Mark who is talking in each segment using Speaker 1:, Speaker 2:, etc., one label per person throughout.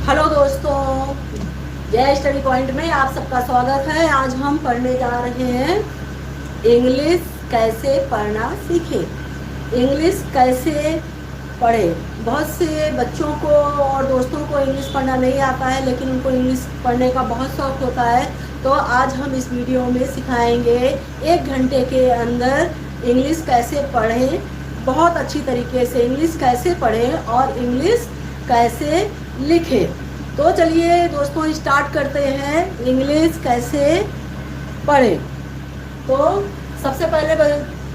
Speaker 1: Hello दोस्तों, जय study point में आप सबका स्वागत है। आज हम पढ़ने जा रहे हैं इंग्लिश कैसे पढ़ना सीखें। इंग्लिश कैसे पढ़ें। बहुत से बच्चों को और दोस्तों को इंग्लिश पढ़ना नहीं आता है, लेकिन उनको इंग्लिश पढ़ने का बहुत शौक होता है। तो आज हम इस वीडियो में सिखाएंगे 1 घंटे के अंदर इंग्लिश कैसे पढ़ें, बहुत अच्छी तरीके से इंग्लिश कैसे पढ़ें और इंग्लिश कैसे लिखें। तो चलिए दोस्तों स्टार्ट करते हैं इंग्लिश कैसे पढ़ें। तो सबसे पहले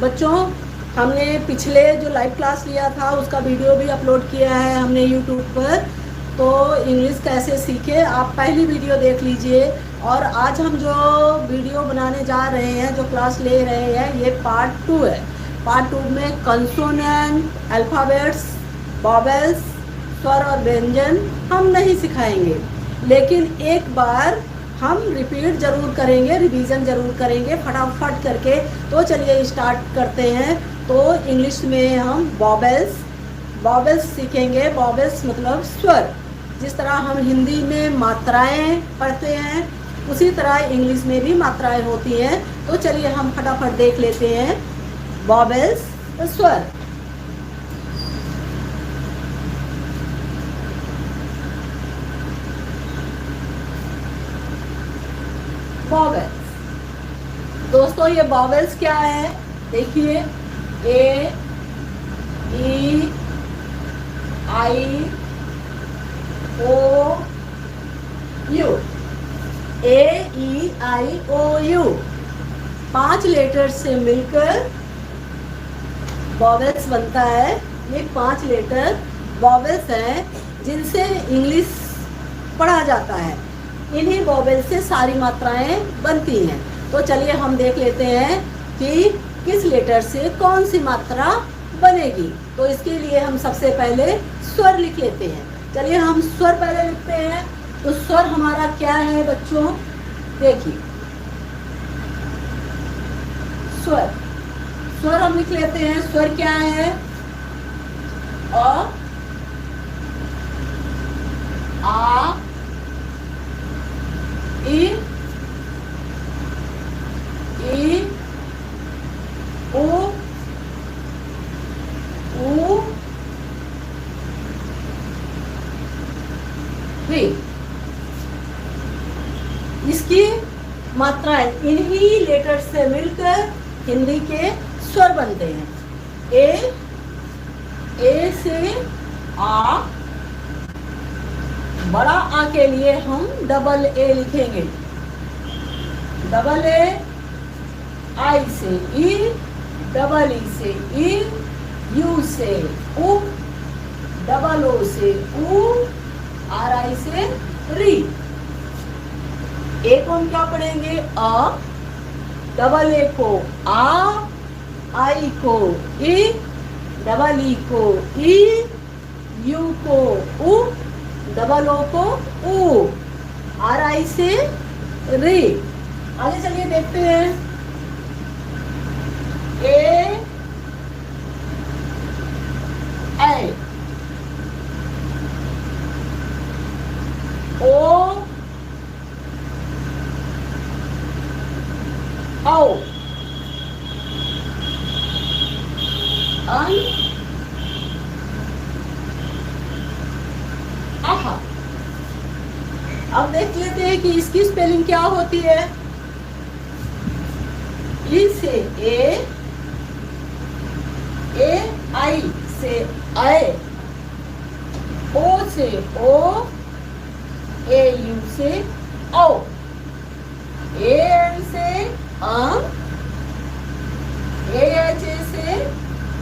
Speaker 1: बच्चों, हमने पिछले जो लाइव क्लास लिया था उसका वीडियो भी अपलोड किया है हमने यूट्यूब पर। तो इंग्लिश कैसे सीखे, आप पहली वीडियो देख लीजिए। और आज हम जो वीडियो बनाने जा रहे हैं, जो क्लास ले रहे हैं, ये पार्ट 2 है। पार्ट 2 में कंसोनेंट, अल्फ़ाबेट्स, वॉवेल्स, स्वर और व्यंजन हम नहीं सिखाएंगे, लेकिन एक बार हम रिपीट जरूर करेंगे, रिवीजन जरूर करेंगे फटाफट करके। तो चलिए स्टार्ट करते हैं। तो इंग्लिश में हम वॉवेल्स सीखेंगे। वॉवेल्स मतलब स्वर। जिस तरह हम हिंदी में मात्राएं पढ़ते हैं, उसी तरह इंग्लिश में भी मात्राएं होती हैं। तो चलिए हम फटाफट देख लेते हैं वॉवेल्स, स्वर। वॉवेल्स दोस्तों, ये वॉवेल्स क्या है देखिए। A, E, I, O, U. A, E, I, O, U 5 letter से मिलकर वॉवेल्स बनता है। ये 5 लेटर वॉवेल्स हैं जिनसे इंग्लिश पढ़ा जाता है। इन्हीं वॉवेल से सारी मात्राएं बनती हैं। तो चलिए हम देख लेते हैं कि किस लेटर से कौन सी मात्रा बनेगी। तो इसके लिए हम सबसे पहले स्वर लिख लेते हैं। चलिए हम स्वर पहले लिखते हैं। तो स्वर हमारा क्या है बच्चों, देखिए स्वर हम लिख लेते हैं। स्वर क्या है? अ, आ, ई, ओ, ऊ, री। इसकी मात्राएं इन्हीं लेटर से मिलकर हिंदी के स्वर बनते हैं। ए से आ, बड़ा आ के लिए हम डबल ए लिखेंगे। डबल ए, आई से ई, डबल ई से ई, यू से उ, डबल ओ से ऊ, आर आई से री। ए को हम क्या पढ़ेंगे? अ, डबल ए को आ, आई को ई, डबल ई को ई, यू को उ, डबल ओ को ऊ, आर आई से री। आगे चलिए देखते हैं। ए, आई, ओ, औ, अन, आहा। अब देख लेते हैं कि इसकी स्पेलिंग क्या होती है। ई से ए, आई से आए, ओ से ओ, ए यू से ओ, ए एन से अं, ए एच ए से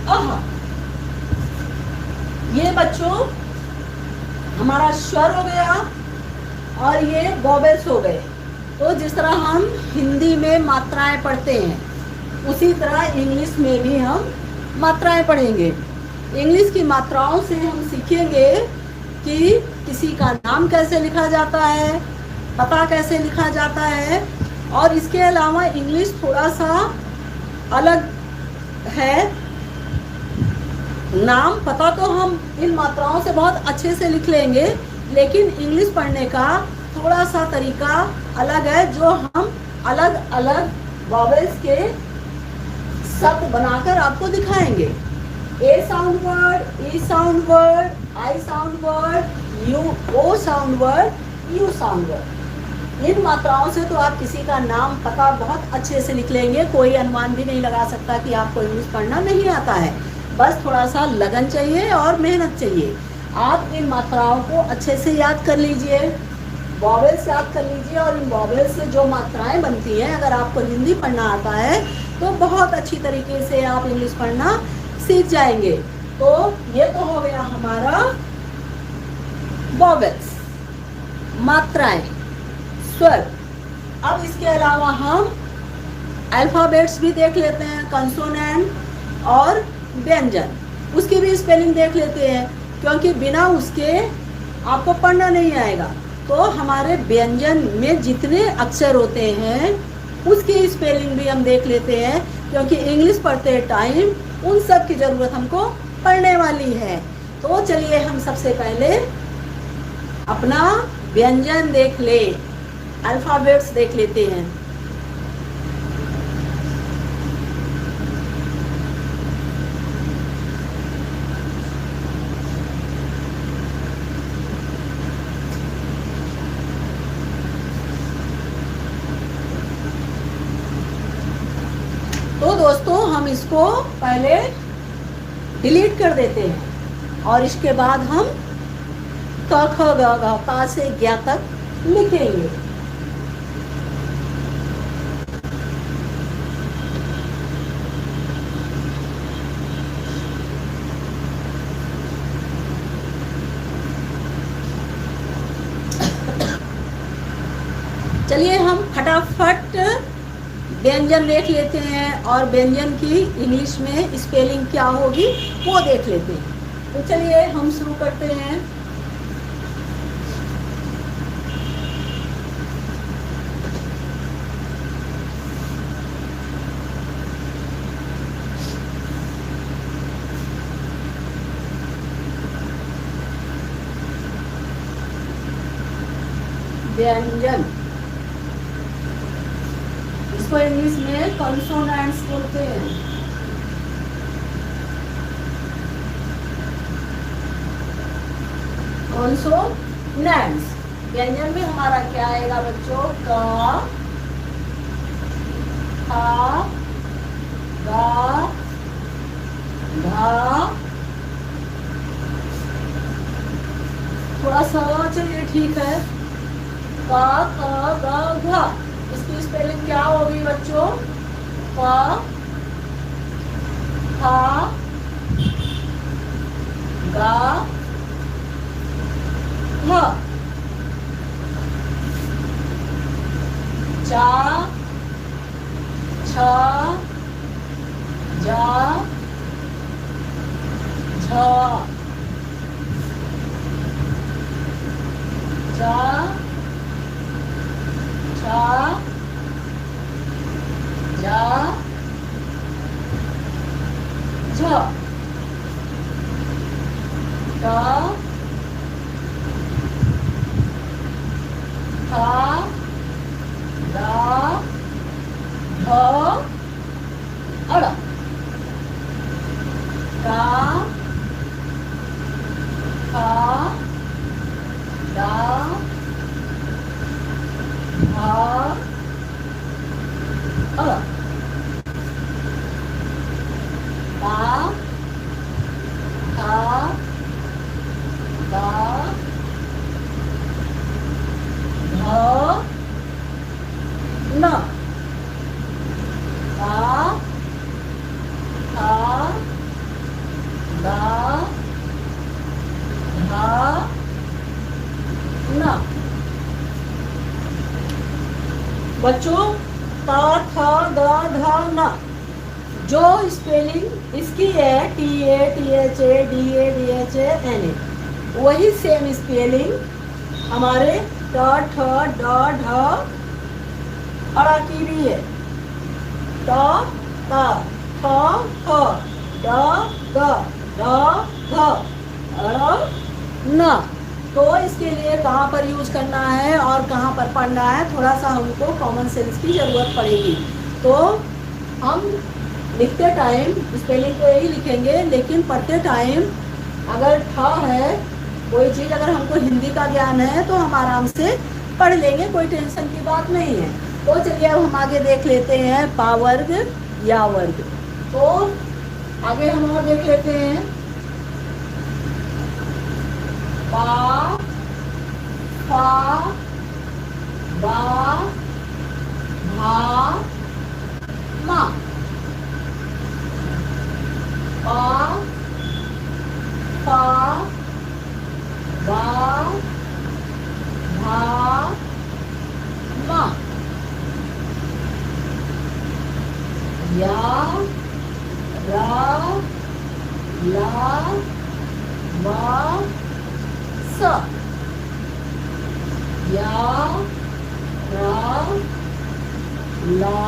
Speaker 1: अह। ये बच्चों हमारा स्वर हो गया और ये वॉवेल्स हो गए। तो जिस तरह हम हिंदी में मात्राएं पढ़ते हैं, उसी तरह इंग्लिश में भी हम मात्राएं पढ़ेंगे। इंग्लिश की मात्राओं से हम सीखेंगे कि किसी का नाम कैसे लिखा जाता है, पता कैसे लिखा जाता है। और इसके अलावा इंग्लिश थोड़ा सा अलग है। नाम पता तो हम इन मात्राओं से बहुत अच्छे से लिख लेंगे, लेकिन इंग्लिश पढ़ने का थोड़ा सा तरीका अलग है, जो हम अलग अलग वॉवेल्स के शब्द बनाकर आपको दिखाएंगे। A sound word, E sound word, I sound word, U, O sound word, U sound word. इन मात्राओं से तो आप किसी का नाम पता बहुत अच्छे से लिख लेंगे, कोई अनुमान भी नहीं लगा सकता कि आपको इंग्लिश पढ़ना नहीं आता है। बस थोड़ा सा लगन चाहिए और मेहनत चाहिए। आप इन मात्राओं को अच्छे से याद कर लीजिए, वॉवेल्स याद कर लीजिए, और इन वॉवेल्स से जो मात्राएं बनती हैं, अगर आपको हिंदी पढ़ना आता है तो बहुत अच्छी तरीके से आप इंग्लिश पढ़ना सीख जाएंगे। तो ये तो हो गया हमारा वॉवेल्स, मात्राएं, स्वर। अब इसके अलावा हम अल्फाबेट्स भी देख लेते हैं, कंसोनेंट और व्यंजन, उसकी भी स्पेलिंग देख लेते हैं, क्योंकि बिना उसके आपको पढ़ना नहीं आएगा। तो हमारे व्यंजन में जितने अक्षर होते हैं उसकी स्पेलिंग भी हम देख लेते हैं, क्योंकि इंग्लिश पढ़ते टाइम उन सब की ज़रूरत हमको पढ़ने वाली है। तो चलिए हम सबसे पहले अपना व्यंजन देख ले, अल्फाबेट्स देख लेते हैं। तो दोस्तों हम इसको पहले डिलीट कर देते हैं और इसके बाद हम क ख ग घ पा से ज्ञ तक लिखेंगे। चलिए हम फटाफट व्यंजन देख लेते हैं और व्यंजन की इंग्लिश में स्पेलिंग क्या होगी वो देख लेते हैं। तो चलिए हम शुरू करते हैं। व्यंजन, इसको इंग्लिश में कॉन्सोनेंट्स बोलते हैं। कॉन्सोनेंट्स, व्यंजन में हमारा क्या आएगा बच्चों? क, ख, ग, घ, थोड़ा सा चलिए ठीक है, क, ख, ग, घ। इसकी स्पेलिंग क्या होगी बच्चों? क, ख, ग, घ, च, छ, ज, झ, ज, झ, झ, झ, ट, ठ, ड, ढ, अड़, क, ख, ड, बच्चों ता था दा धा ना, जो स्पेलिंग इसकी है T A T H A D H A N A, वही सेम स्पेलिंग हमारे ट ठ ड ढ अड़ा की भी है। ट ता थ थ ड द ढ ध अड़ न। तो इसके लिए कहाँ पर यूज करना है और कहाँ पर पढ़ना है, थोड़ा सा हमको कॉमन सेंस की ज़रूरत पड़ेगी। तो हम लिखते टाइम स्पेलिंग को यही लिखेंगे, लेकिन पढ़ते टाइम अगर ठ है कोई चीज़, अगर हमको हिंदी का ज्ञान है तो हम आराम से पढ़ लेंगे, कोई टेंशन की बात नहीं है। तो चलिए अब हम आगे देख लेते हैं पा वर्ग या वर्ग। तो आगे हम और देख लेते हैं पा, फा, बा, भा, मा। पा, फा, बा, भा, मा। या, रा, ला, वा, स। या, रा, ला,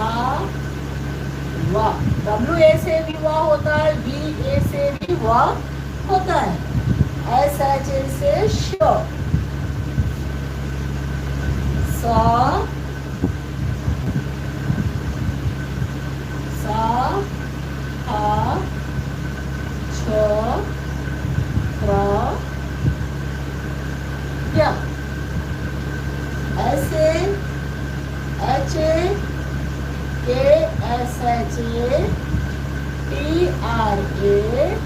Speaker 1: वा। डब्ल्यू ए से भी वा होता है, बी ए से भी वा होता है, एस एच ए से श, सा, हा, छ, त्र, या। ऐसे H A, K S H A, T R A,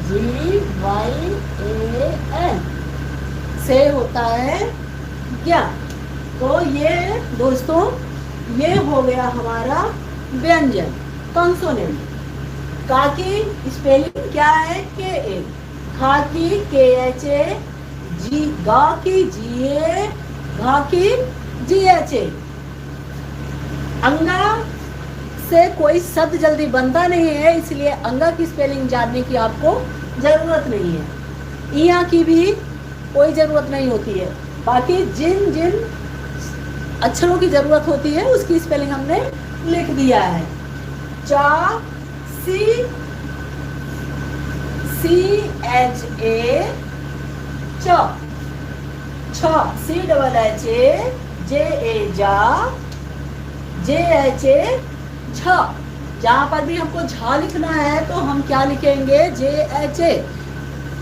Speaker 1: G Y A N से होता है क्या। तो ये दोस्तों ये हो गया हमारा व्यंजन, कॉन्सोनेंट। का की स्पेलिंग क्या है, के ए। खा की के एच ए, जी, गा की जी ए, घा की जी एच ए। अंगा से कोई शब्द जल्दी बनता नहीं है, इसलिए अंगा की स्पेलिंग जानने की आपको जरूरत नहीं है। इया की भी कोई जरूरत नहीं होती है। बाकी जिन जिन अक्षरों की जरूरत होती है उसकी स्पेलिंग हमने लिख दिया है। चा, सी, सी एच ए, च। छ, सी डबल एच ए, जे ए जा, जे एच ए झ। जहाँ पर भी हमको झा लिखना है तो हम क्या लिखेंगे, जे एच ए।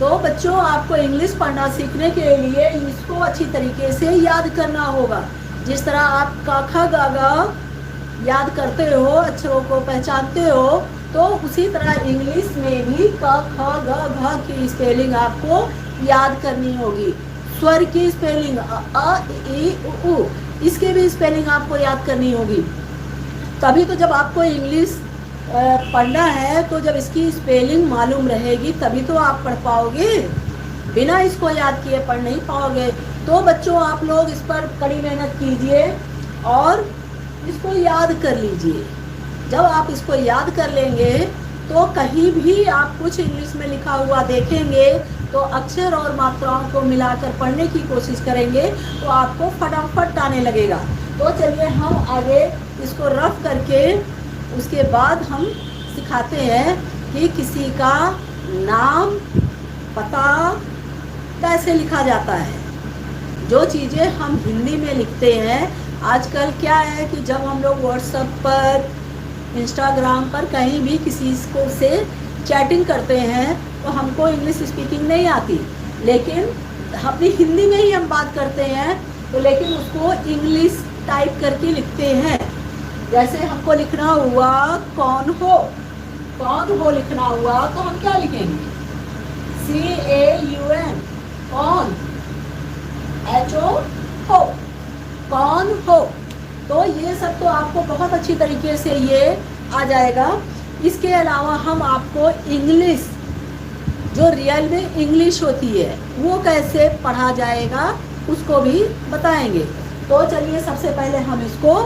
Speaker 1: तो बच्चों आपको इंग्लिश पढ़ना सीखने के लिए इसको अच्छी तरीके से याद करना होगा। जिस तरह आप का खा गा गा याद करते हो, अक्षरों को पहचानते हो, तो उसी तरह इंग्लिश में भी क ख ग घ की स्पेलिंग आपको याद करनी होगी। स्वर की स्पेलिंग अ ई उ, इसके भी स्पेलिंग आपको याद करनी होगी। तभी तो जब आपको इंग्लिश पढ़ना है तो जब इसकी स्पेलिंग मालूम रहेगी तभी तो आप पढ़ पाओगे, बिना इसको याद किए पढ़ नहीं पाओगे। तो बच्चों आप लोग इस पर कड़ी मेहनत कीजिए और इसको याद कर लीजिए। जब आप इसको याद कर लेंगे तो कहीं भी आप कुछ इंग्लिश में लिखा हुआ देखेंगे तो अक्षर और मात्राओं को मिलाकर पढ़ने की कोशिश करेंगे तो आपको फटाफट आने लगेगा। तो चलिए हम आगे इसको रफ करके उसके बाद हम सिखाते हैं कि किसी का नाम पता कैसे लिखा जाता है। जो चीज़ें हम हिंदी में लिखते हैं, आजकल क्या है कि जब हम लोग व्हाट्सएप पर, इंस्टाग्राम पर कहीं भी किसी को से चैटिंग करते हैं तो हमको इंग्लिश स्पीकिंग नहीं आती, लेकिन अपनी हिंदी में ही हम बात करते हैं तो लेकिन उसको इंग्लिश टाइप करके लिखते हैं। जैसे हमको लिखना हुआ कौन हो, कौन हो लिखना हुआ तो हम क्या लिखेंगे, CAUN, कौन, HO, हो, कौन हो। तो ये सब तो आपको बहुत अच्छी तरीके से ये आ जाएगा। इसके अलावा हम आपको इंग्लिश, जो रियल में इंग्लिश होती है, वो कैसे पढ़ा जाएगा उसको भी बताएंगे। तो चलिए सबसे पहले हम इसको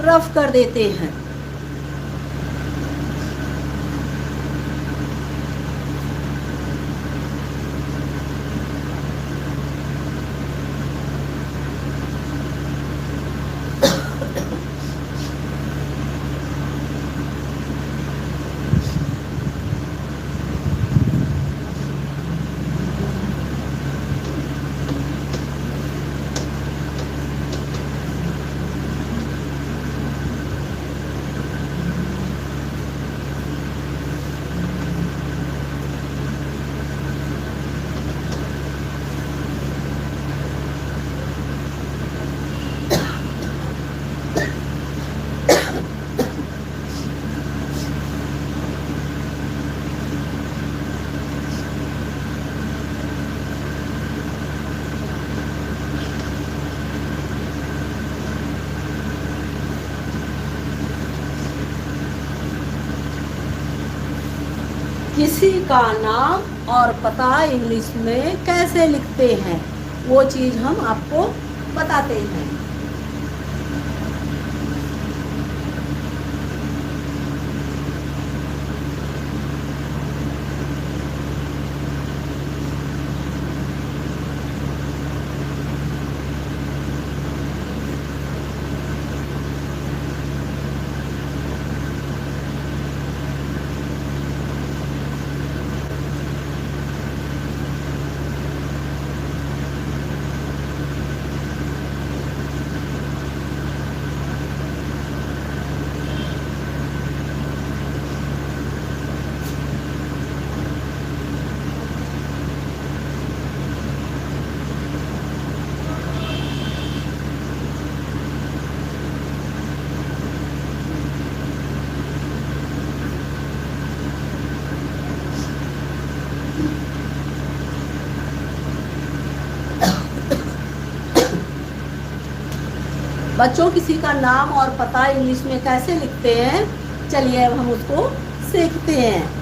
Speaker 1: रफ कर देते हैं। किसी का नाम और पता इंग्लिश में कैसे लिखते हैं, वो चीज़ हम आपको बताते हैं। बच्चों, किसी का नाम और पता इंग्लिश में कैसे लिखते हैं, चलिए अब हम उसको सीखते हैं।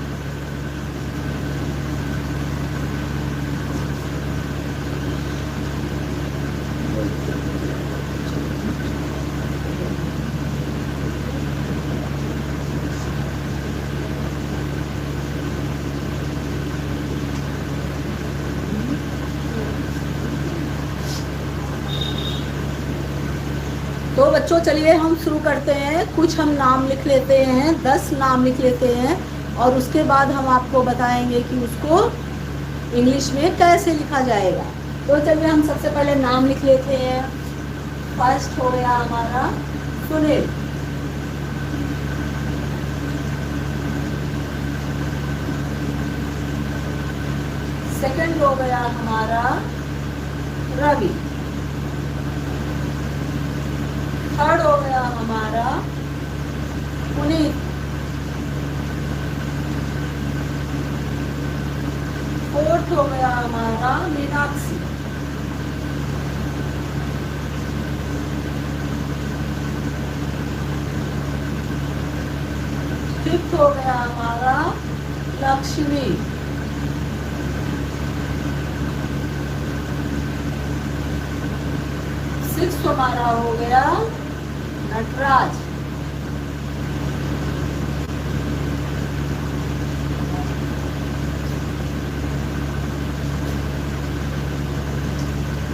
Speaker 1: तो बच्चों चलिए हम शुरू करते हैं। कुछ हम नाम लिख लेते हैं, 10 नाम लिख लेते हैं और उसके बाद हम आपको बताएंगे कि उसको इंग्लिश में कैसे लिखा जाएगा। तो चलिए हम सबसे पहले नाम लिख लेते हैं। फर्स्ट हो गया हमारा सुनील। सेकंड हो गया हमारा रवि। थर्ड हो गया हमारा पुनीत। फोर्थ हो गया हमारा मीनाक्षी। फिफ्थ हो गया हमारा लक्ष्मी। सिक्स्थ हमारा हो गया नटराज।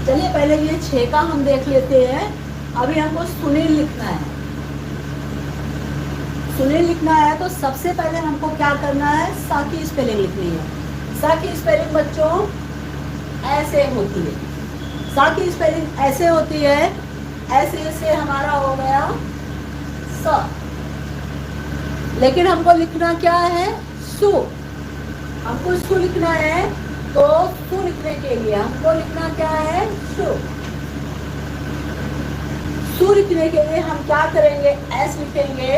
Speaker 1: चलिए पहले ये 6 का हम देख लेते हैं। अभी हमको सुनील लिखना है। सुनील लिखना है तो सबसे पहले हमको क्या करना है, सा की स्पेलिंग लिखनी है। सा की स्पेलिंग बच्चों ऐसे होती है। सा की स्पेलिंग ऐसे होती है, ऐसे से हमारा हो गया स। लेकिन हमको लिखना क्या है, सु। हमको सु लिखना है तो सु लिखने के लिए हमको लिखना क्या है, सु। सु लिखने के लिए हम क्या करेंगे, एस लिखेंगे।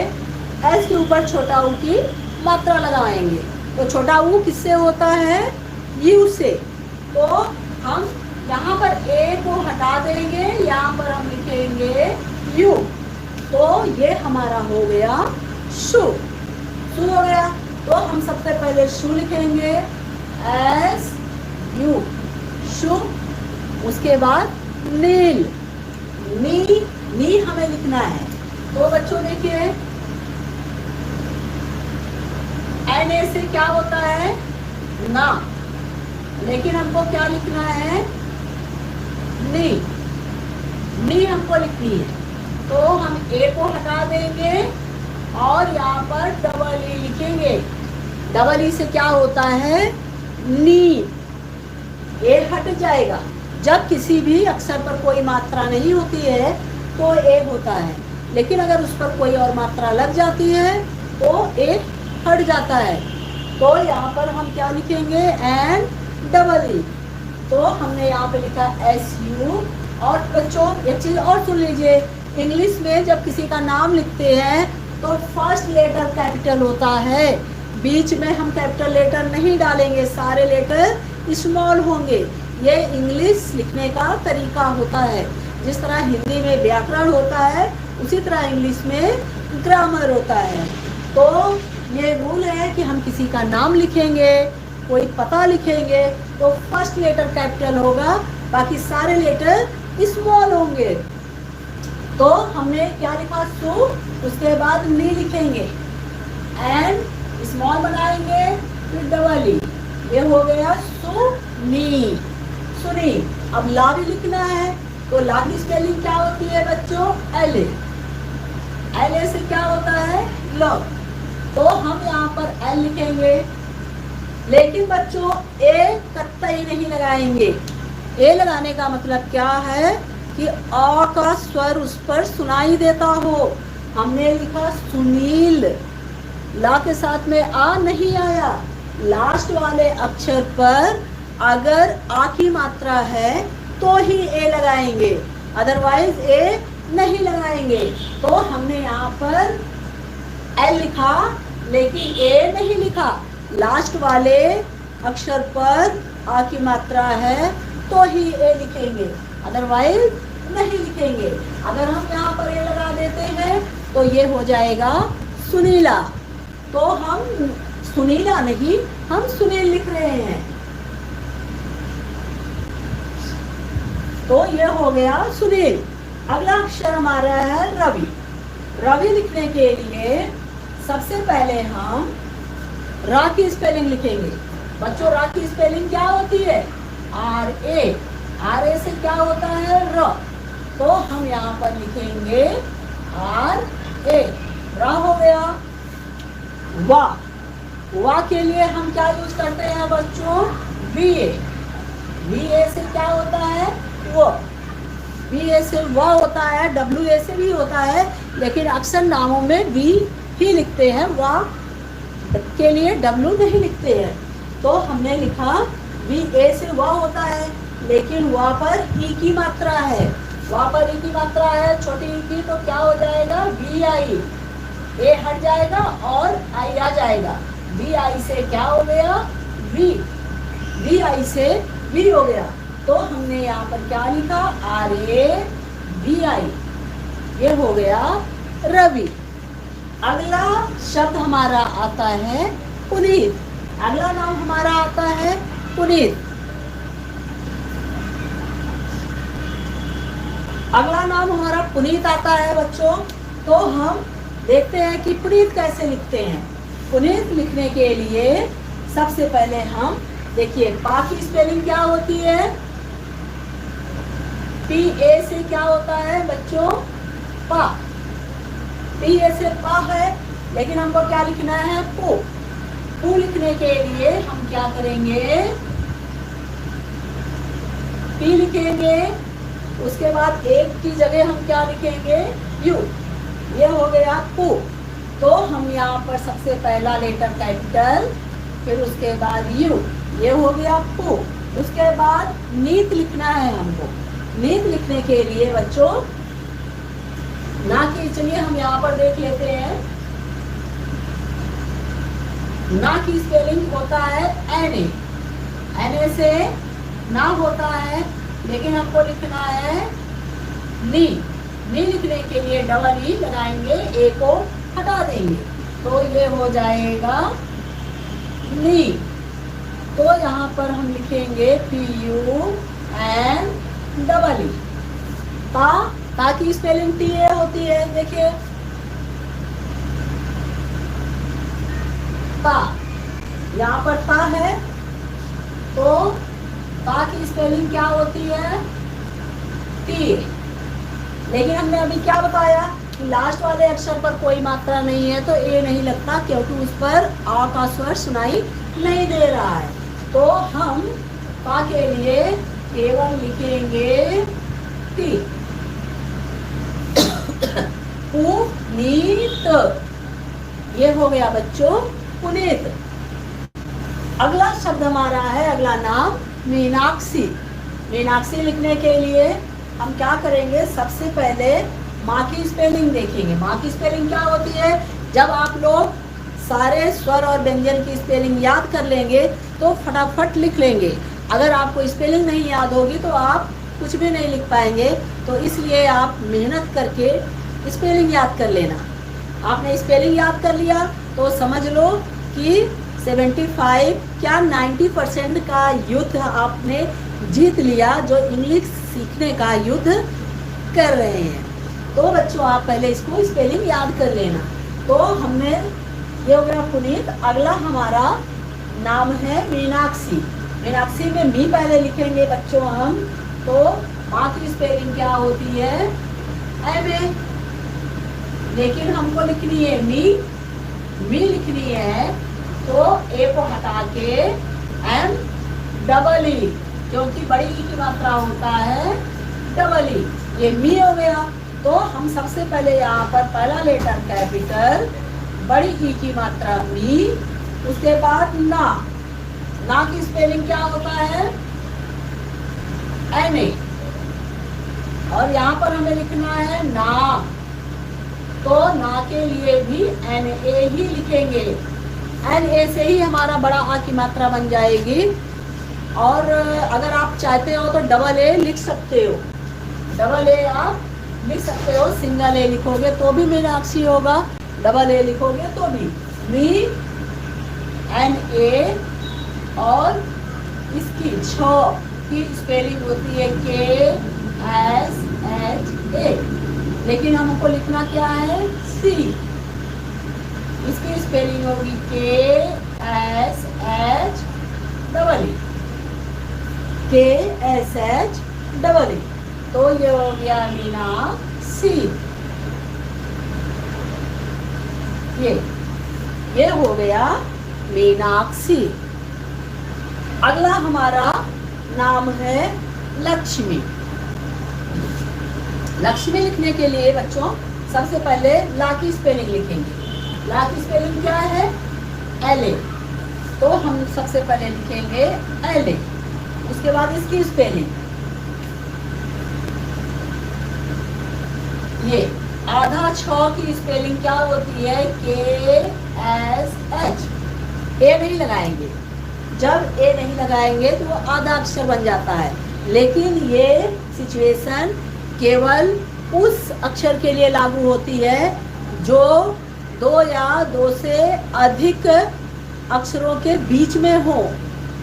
Speaker 1: एस के ऊपर छोटा ऊ की मात्रा लगाएंगे। तो छोटा ऊ किससे होता है, यू से। तो हम यहाँ पर ए को हटा देंगे, यहाँ पर हम लिखेंगे यू। तो ये हमारा हो गया शु। शु हो गया। तो हम सबसे पहले शु लिखेंगे, एस यू, शु। उसके बाद नील, नी, नी हमें लिखना है। तो बच्चों देखिए, एन ए से क्या होता है, ना। लेकिन हमको क्या लिखना है, नी। नी हमको लिखनी है। तो हम ए को हटा देंगे और यहाँ पर डबल ई लिखेंगे। डबल ई से क्या होता है, नी। ए हट जाएगा। जब किसी भी अक्षर पर कोई मात्रा नहीं होती है तो ए होता है, लेकिन अगर उस पर कोई और मात्रा लग जाती है तो ए हट जाता है। तो यहाँ पर हम क्या लिखेंगे, एन डबल ई। तो हमने यहाँ पे लिखा एस यू। और बच्चों एक चीज और सुन लीजिए, इंग्लिश में जब किसी का नाम लिखते हैं तो फर्स्ट लेटर कैपिटल होता है, बीच में हम कैपिटल लेटर नहीं डालेंगे, सारे लेटर स्मॉल होंगे। ये इंग्लिश लिखने का तरीका होता है। जिस तरह हिंदी में व्याकरण होता है उसी तरह इंग्लिश में ग्रामर होता है। तो ये रूल है कि हम किसी का नाम लिखेंगे, कोई पता लिखेंगे तो फर्स्ट लेटर कैपिटल होगा, बाकी सारे लेटर स्मॉल होंगे। तो हमने क्या लिखा, सु, उसके बाद नी लिखेंगे, एंड स्मॉल बनाएंगे, फिर डबल ई, ये हो गया सुनी, सुनी। अब ला भी लिखना है, तो ला की स्पेलिंग क्या होती है बच्चों, एल ए, एल ए से क्या होता है, लो। तो हम यहाँ पर एल लिखेंगे, लेकिन बच्चों ए कतई नहीं लगाएंगे। ए लगाने का मतलब क्या है कि आ का स्वर उस पर सुनाई देता हो। हमने लिखा सुनील, ला के साथ में आ नहीं आया। लास्ट वाले अक्षर पर अगर आ की मात्रा है तो ही ए लगाएंगे, अदरवाइज ए नहीं लगाएंगे। तो हमने यहाँ पर एल लिखा लेकिन ए नहीं लिखा। लास्ट वाले अक्षर पर आ की मात्रा है तो ही ए लिखेंगे, अदरवाइज नहीं लिखेंगे। अगर हम यहाँ पर ए लगा देते हैं तो ये हो जाएगा सुनीला। तो हम सुनीला नहीं, हम सुनील लिख रहे हैं। तो ये हो गया सुनील। अगला अक्षर हमारा है रवि। रवि लिखने के लिए सबसे पहले हम रा की स्पेलिंग लिखेंगे। बच्चों रा की स्पेलिंग क्या होती है, आर ए, आर ए से क्या होता है, र। तो हम यहाँ पर लिखेंगे आर ए, रा हो गया। वा, वा के लिए हम क्या यूज करते हैं बच्चों, वी ए, वी ए से क्या होता है, वो, वी ए से वा होता है, डब्ल्यू ए से भी होता है, लेकिन अक्सर नामों में वी ही लिखते हैं, वा के लिए डब्ल्यू नहीं लिखते हैं। तो हमने लिखा वी ए से वा होता है, लेकिन वा पर ई की मात्रा है, वा पर ई की मात्रा है छोटी ई की, तो क्या हो जाएगा, वी आई, ए हट जाएगा और आई आ जाएगा। वी आई से क्या हो गया, वी, वी आई से वी हो गया। तो हमने यहाँ पर क्या लिखा, आर ए वी आई, ये हो गया रवि। अगला शब्द हमारा आता है पुनीत। अगला नाम हमारा आता है पुनीत। अगला नाम हमारा पुनीत आता है बच्चों। तो हम देखते हैं कि पुनीत कैसे लिखते हैं। पुनीत लिखने के लिए सबसे पहले हम देखिए पा की स्पेलिंग क्या होती है, पी ए से क्या होता है बच्चों, पा, पी ए से पा है, लेकिन हमको क्या लिखना है, पू। पू लिखने के लिए हम क्या करेंगे, पी लिखेंगे, उसके बाद एक की जगह हम क्या लिखेंगे, यू, ये हो गया पू। तो हम यहाँ पर सबसे पहला लेटर कैपिटल, फिर उसके बाद यू, ये हो गया पू। उसके बाद नीत लिखना है हमको। नीत लिखने के लिए बच्चों ना की, चलिए हम यहाँ पर देख लेते हैं। ना की स्पेलिंग होता है एन ए, एन ए से ना होता है, लेकिन हमको लिखना है नी। नी लिखने के लिए डबल ई लगाएंगे, ए को हटा देंगे, तो ये हो जाएगा नी। तो यहाँ पर हम लिखेंगे P U N double E. ता की स्पेलिंग टी ए होती है, देखिए ता, यहाँ पर ता है, तो ता की स्पेलिंग क्या होती है, टी। लेकिन हमने अभी क्या बताया कि लास्ट वाले अक्षर पर कोई मात्रा नहीं है तो ए नहीं लगता, क्योंकि उस पर आ का स्वर सुनाई नहीं दे रहा है। तो हम पा के लिए केवल लिखेंगे टी, पुनीत, ये हो गया बच्चों पुनीत। अगला शब्द हमारा है, अगला नाम मीनाक्षी। मीनाक्षी लिखने के लिए हम क्या करेंगे, सबसे पहले माँ की स्पेलिंग देखेंगे। माँ की स्पेलिंग क्या होती है, जब आप लोग सारे स्वर और व्यंजन की स्पेलिंग याद कर लेंगे तो फटाफट लिख लेंगे। अगर आपको स्पेलिंग नहीं याद होगी तो आप कुछ भी नहीं लिख पाएंगे। तो इसलिए आप मेहनत करके स्पेलिंग याद कर लेना। आपने स्पेलिंग याद कर लिया तो समझ लो कि 75 क्या 90% का युद्ध आपने जीत लिया जो इंग्लिश सीखने का युद्ध कर रहे हैं। तो बच्चों आप पहले इसको स्पेलिंग याद कर लेना। तो हमने ये हो गया पुनीत। अगला हमारा नाम है मीनाक्षी। मीनाक्षी में मी पहले लिखेंगे बच्चों हम। तो माँ की स्पेलिंग क्या होती है? एम, लेकिन हमको लिखनी है मी लिखनी है तो ए को हटा के एम डबल ई, क्योंकि बड़ी ई की मात्रा होता है डबल ई। ये मी हो गया। तो हम सबसे पहले यहाँ पर पहला लेटर कैपिटल, बड़ी ई की मात्रा मी, उसके बाद ना की स्पेलिंग क्या होता है? N A. और यहाँ पर हमें लिखना है ना, तो ना के लिए भी एन ए ही लिखेंगे। एन ए से ही हमारा बड़ा आ की मात्रा बन जाएगी। और अगर आप चाहते हो तो डबल ए लिख सकते हो, डबल ए आप लिख सकते हो। सिंगल ए लिखोगे तो भी मीनाक्षी होगा, डबल ए लिखोगे तो भी मी एन ए। और इसकी छ की स्पेलिंग होती है के एस एच ए, लेकिन हमको लिखना क्या है? सी। इसकी स्पेलिंग होगी के एस एच डबल ई, के एस एच डबल ई। तो ये हो गया मीनाक्षी। ये हो गया मीनाक्षी। अगला हमारा नाम है लक्ष्मी। लक्ष्मी लिखने के लिए बच्चों सबसे पहले ला की स्पेलिंग लिखेंगे। ला की स्पेलिंग क्या है? L A. तो हम सबसे पहले लिखेंगे एल ए, उसके बाद इसकी स्पेलिंग ये आधा छ की स्पेलिंग क्या होती है? के एस एच। ए नहीं लगाएंगे, जब ए नहीं लगाएंगे तो वो आधा अक्षर बन जाता है। लेकिन ये सिचुएशन केवल उस अक्षर के लिए लागू होती है जो दो या दो से अधिक अक्षरों के बीच में हो।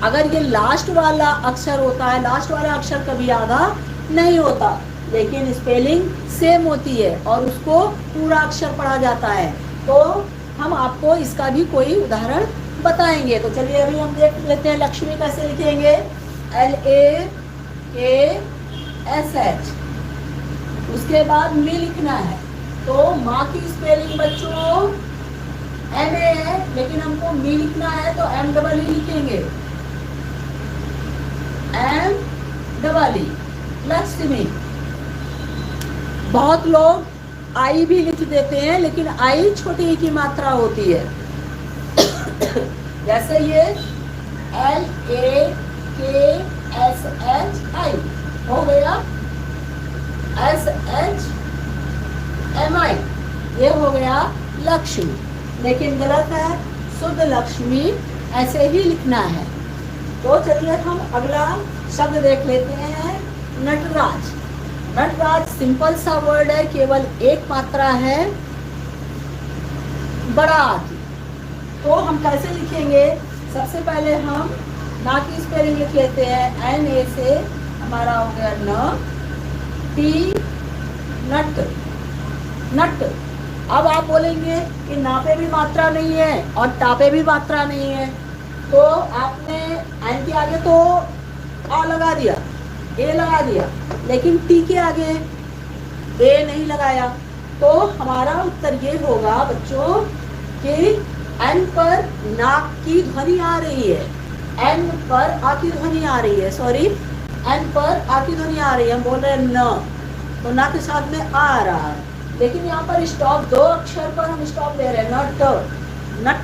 Speaker 1: अगर ये लास्ट वाला अक्षर होता है, लास्ट वाला अक्षर कभी आधा नहीं होता, लेकिन स्पेलिंग सेम होती है और उसको पूरा अक्षर पढ़ा जाता है। तो हम आपको इसका भी कोई उदाहरण बताएंगे। तो चलिए अभी हम देख लेते हैं लक्ष्मी कैसे लिखेंगे। L A K S H, उसके बाद मी लिखना है। तो माँ की स्पेलिंग बच्चों एम ए है, लेकिन हमको मी लिखना है तो एम डबल ई लिखेंगे, एम डबल ई। लक्ष्मी। बहुत लोग आई भी लिख देते हैं, लेकिन आई छोटी ई की मात्रा होती है। जैसे ये L A K S H I हो गया, एस एच एम आई, ये हो गया लक्ष्मी। लेकिन गलत है, शुद्ध लक्ष्मी ऐसे ही लिखना है। तो चलिए हम अगला शब्द देख लेते हैं, नटराज। नटराज सिंपल सा वर्ड है, केवल एक मात्रा है, बड़ा आदि। तो हम कैसे लिखेंगे? सबसे पहले हम ना की स्पेलिंग लिख लेते हैं। एन ए से हमारा हो गया न, टी नट, नट। अब आप बोलेंगे कि ना पे भी मात्रा नहीं है और टा पे भी मात्रा नहीं है, तो आपने एन के आगे तो आ लगा दिया, ए लगा दिया, लेकिन टी के आगे ए नहीं लगाया। तो हमारा उत्तर ये होगा बच्चों कि एन पर नाक की ध्वनि आ रही है, एन पर आ की ध्वनि आ रही है, सॉरी एन पर आ की ध्वनि आ रही है। हम बोल रहे हैं न, तो ना के साथ में आ रहा है, लेकिन यहाँ पर स्टॉप, दो अक्षर पर हम स्टॉप ले रहे हैं। नट, नट,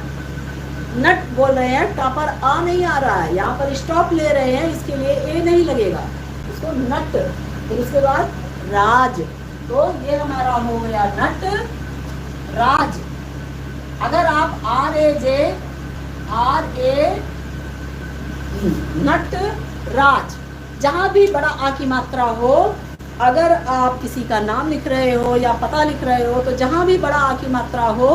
Speaker 1: नट बोल रहे हैं, टा पर आ नहीं आ रहा है, यहाँ पर स्टॉप ले रहे हैं, इसके लिए ए नहीं लगेगा, इसको नट। फिर उसके बाद राज, तो ये हमारा हो गया नट राज। अगर आप R A J, R A नट राज, जहां भी बड़ा आ की मात्रा हो, अगर आप किसी का नाम लिख रहे हो या पता लिख रहे हो, तो जहां भी बड़ा आ की मात्रा हो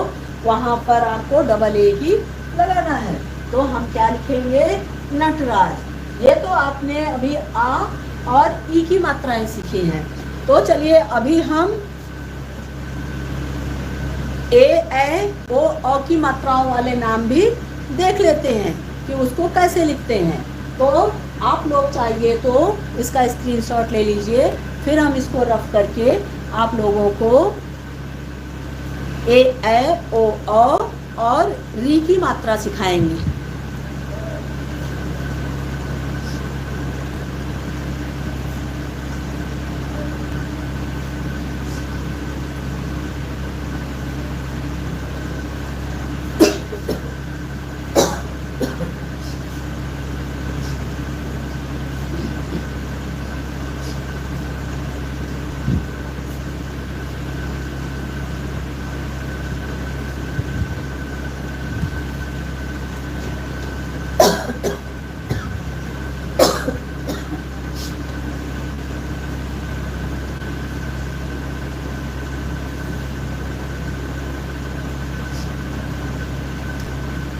Speaker 1: वहां पर आपको डबल ए ही लगाना है। तो हम क्या लिखेंगे, नटराज। ये तो आपने अभी आ और ई की मात्राएं सीखी हैं। तो चलिए अभी हम ए ओ की मात्राओं वाले नाम भी देख लेते हैं कि उसको कैसे लिखते हैं। तो आप लोग चाहिए तो इसका स्क्रीनशॉट ले लीजिए, फिर हम इसको रफ करके आप लोगों को ए ओ और री की मात्रा सिखाएंगे।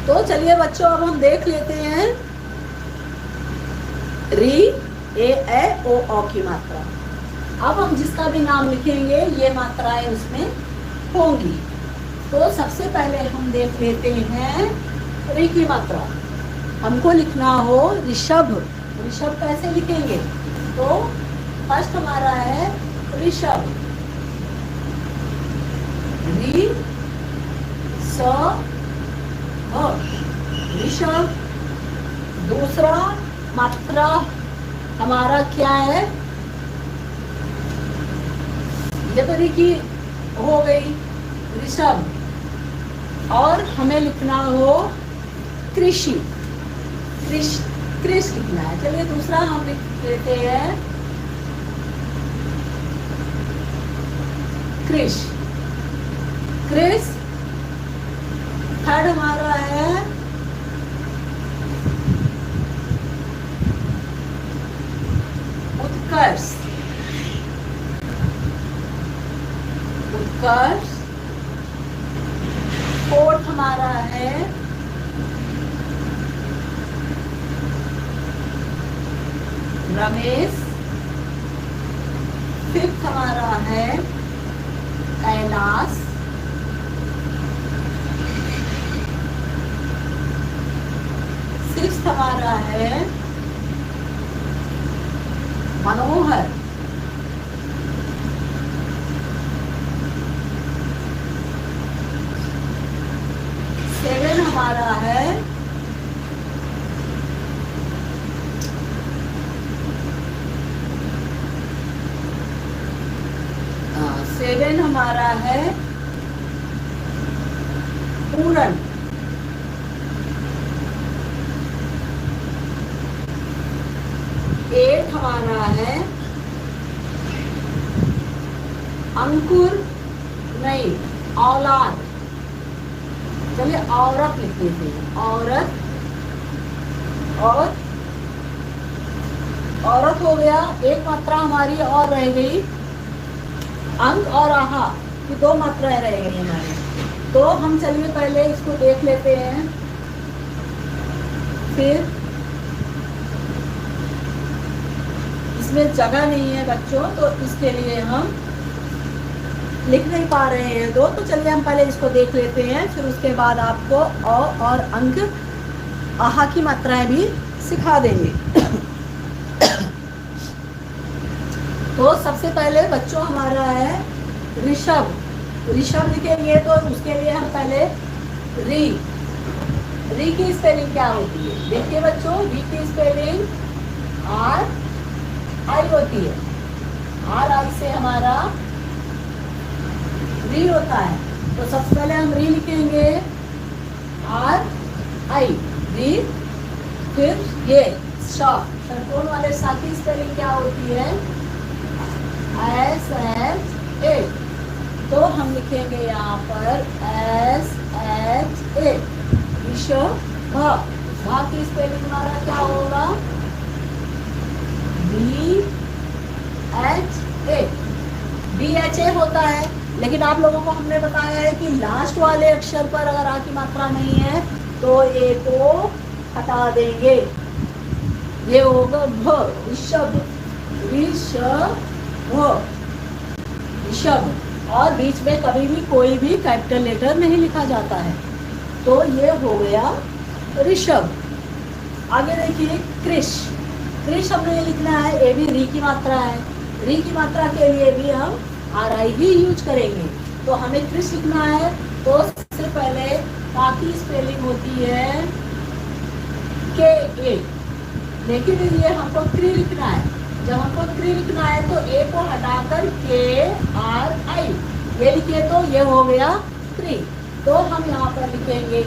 Speaker 1: तो चलिए बच्चों अब हम देख लेते हैं री ए ओ की मात्रा। अब हम जिसका भी नाम लिखेंगे ये मात्राएं उसमें होंगी। तो सबसे पहले हम देख लेते हैं री की मात्रा। हमको लिखना हो ऋषभ। ऋषभ कैसे लिखेंगे, तो फर्स्ट हमारा है ऋषभ, री स ऋषभ। दूसरा मात्रा हमारा क्या है, ये तो री की हो गई ऋषभ। और हमें लिखना हो कृषि, कृष लिखना है। चलिए दूसरा हम लिख देते हैं कृष, कृष। थर्ड हमारा है उत्कर्ष, उत्कर्ष। फोर्थ हमारा है रमेश। फिफ्थ हमारा है कैलाश। सिक्स्थ हमारा है मनोहर। सेवन हमारा है सेवन हमारा है पूरन। एट हमारा है अंकुर, नहीं औलाद। चलिए औरत लिख देते हैं, औरत। और औरत हो गया। एक मात्रा हमारी और रह गई, अंक और आहा की दो मात्राएं रह गई हमारी। तो हम चलिए पहले इसको देख लेते हैं, फिर इसमें जगह नहीं है बच्चों तो इसके लिए हम लिख नहीं पा रहे हैं दो। तो चलिए हम पहले इसको देख लेते हैं, फिर उसके बाद आपको औ और अंक आहा की मात्राएं भी सिखा देंगे। तो सबसे पहले बच्चों हमारा है ऋषभ। ऋषभ लिखेंगे तो उसके लिए हम पहले री की स्पेलिंग क्या होती है, देखिए बच्चों, री की स्पेलिंग आर आई होती है। आर आई से हमारा री होता है। तो सबसे पहले हम री लिखेंगे आर आई, री। फिर ये षटकोण वाले सा की स्पेलिंग क्या होती है, एस एच ए। तो हम लिखेंगे यहाँ पर एस एच ए, ऋषभ। भा की स्पेलिंग हमारा क्या होगा, बी एच ए, BHA होता है, लेकिन आप लोगों को हमने बताया है कि लास्ट वाले अक्षर पर अगर आ की मात्रा नहीं है तो ए को हटा देंगे। ये होगा भ, ऋषभ, ऋषभ, ऋषभ, और बीच में कभी भी कोई भी कैपिटल लेटर नहीं लिखा जाता है। तो ये हो गया ऋषभ। आगे देखिए कृष। कृष हमने लिखना है, ए भी री की मात्रा है। री की मात्रा के लिए भी हम RI ही यूज करेंगे। तो हमें कृष लिखना है, तो सबसे पहले का की स्पेलिंग होती है KA, लेकिन ये हमको क्री लिखना है। जब हमको क्री लिखना है तो ए को हटाकर KRI ये लिखिए, तो ये हो गया क्री। तो हम यहाँ पर लिखेंगे